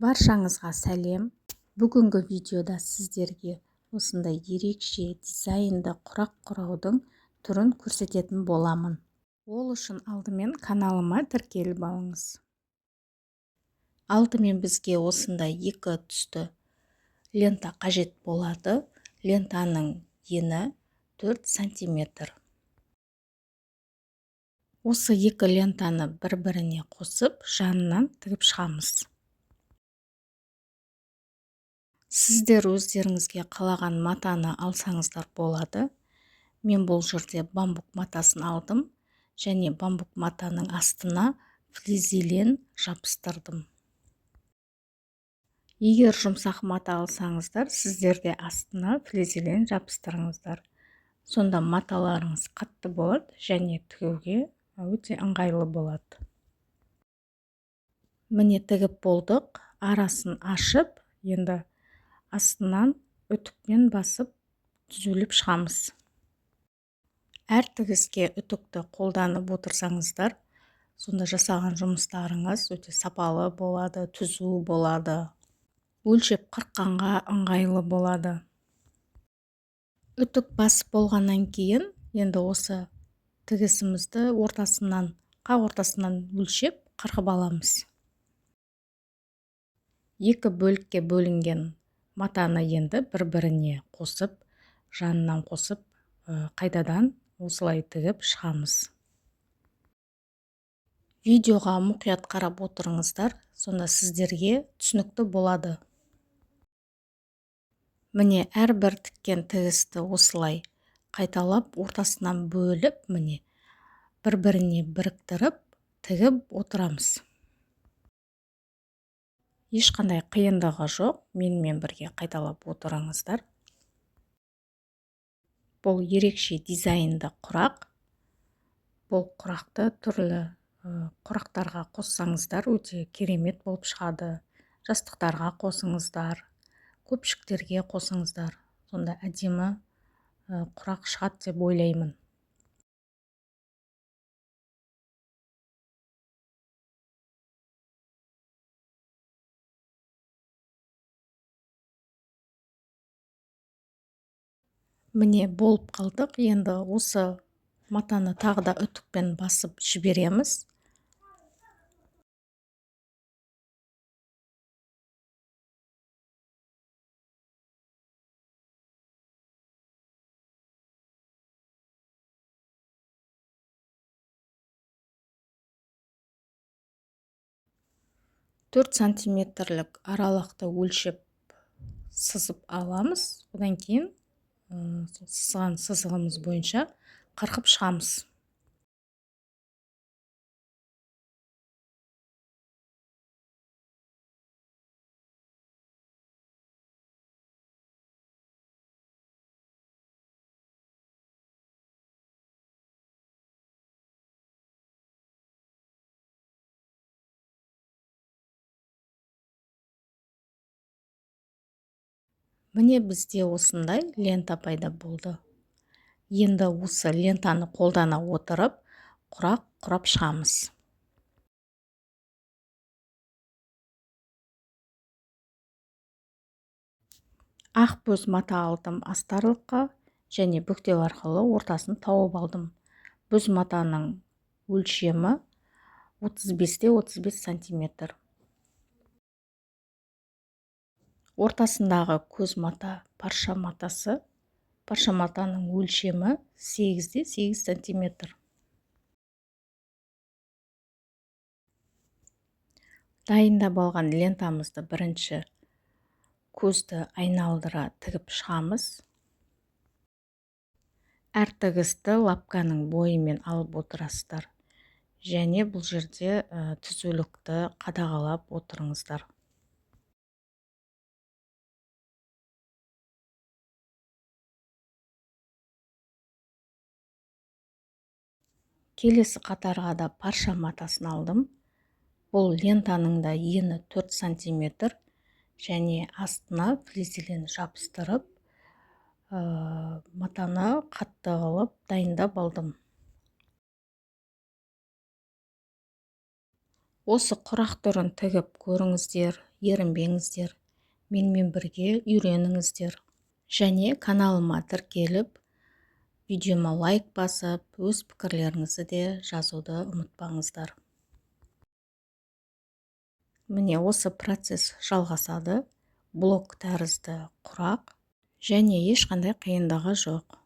Баршаңызға сәлем. Бүгінгі видеода сіздерге осындай ерекше дизайнды құрақ құраудың түрін көрсететін боламын. Ол үшін алдымен каналыма тіркеліп алыңыз. Алдымен бізге осындай екі түсті лента қажет болады. Лентаның ені 4 см. Осы екі лентаны бір-біріне қосып, жанынан тігіп шығамыз. Сіздер өздеріңізге қалаған матаны алсаңыздар болады. Мен бұл жерде бамбук матасын алдым және бамбук матаның астына флизелен жабыстырдым. Егер жұмсақ мата алсаңыздар, сіздерде астына флизелен жабыстырыңыздар. Сонда маталарыңыз қатты болады және тігуге өте ыңғайлы болады. Міне тігіп болдық. Арасын ашып, енді астынан үтікпен басып түзулеп шығамыз. Әр тігіске үтікті қолданып отырсаңыздар, сонда жасаған жұмыстарыңыз өте сапалы болады, түзу болады. Өлшеп қырққанға ыңғайлы болады. Үтік басып болғаннан кейін, енді осы тігісімізді қақ ортасынан өлшеп қырқып аламыз. Екі бөлікке бөлінген матаны енді бір-біріне қосып, жанынан қосып, қайтадан осылай тігіп шығамыз. Видеоға мұқият қарап отырыңыздар, сонда сіздерге түсінікті болады. Міне әрбір тіккен тігісті осылай қайталап, ортасынан бөліп, міне бір-біріне біріктіріп, тігіп отырамыз. Ешқандай қиындығы жоқ, менімен бірге қайталап отырыңыздар. Бұл ерекше дизайнды құрақ. Бұл құрақты түрлі құрақтарға қоссаңыздар өте керемет болып шығады. Жастықтарға қосыңыздар, көпшіктерге қосыңыздар. Сонда әдемі құрақ шығады деп ойлаймын. Міне болып қалдық. Енді осы матаны тағы да үтікпен басып жібереміз. Төрт сантиметрлік аралықты өлшеп сызып аламыз. Одан кейін сызған сызығымыз бойынша қырқып шығамыз. Міне бізде осындай лента пайда болды. Енді осы лентаны қолдана отырып, құрақ құрап шығамыз. Ақ бөз мата алдым астарлыққа және бүктеу арқылы ортасын тауып алдым. Бөз матаның өлшемі 35-35 см. Ортасындағы көз мата парша матасы. Парша матаның өлшемі 8-8 см. Дайындап алған лентамызды бірінші көзді айналдыра тігіп шығамыз. Әр тігісті лапканың бойымен алып отырасыздар. Және бұл жерде түзулікті қадағалап отырыңыздар. Келесі қатарға да парша матасын алдым. Бұл лентаның да ені 4 см және астына флизелен жабыстырып, матаны қатты қылып дайындап алдым. Осы құрақ түрін тігіп көріңіздер. ерінбеңіздер, менімен бірге үйреніңіздер. Және каналыма тіркеліп, видеома лайк басып, өз пікірлеріңізді де жазуды ұмытпаңыздар. Міне осы процесс жалғасады. Блок тәрізді құрақ және ешқандай қиындығы жоқ.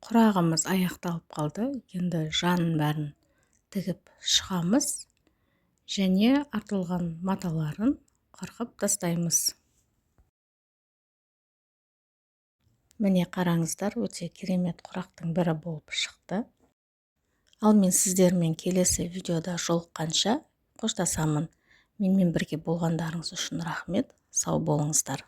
Құрағымыз аяқталып қалды. Енді жанын бәрін тігіп шығамыз және артылған маталарын қырқып тастаймыз. Міне қараңыздар, өте керемет құрақтың бірі болып шықты. Ал мен сіздермен келесі видеода жолыққанша қоштасамын. Менімен бірге болғандарыңыз үшін рахмет. Сау болыңыздар.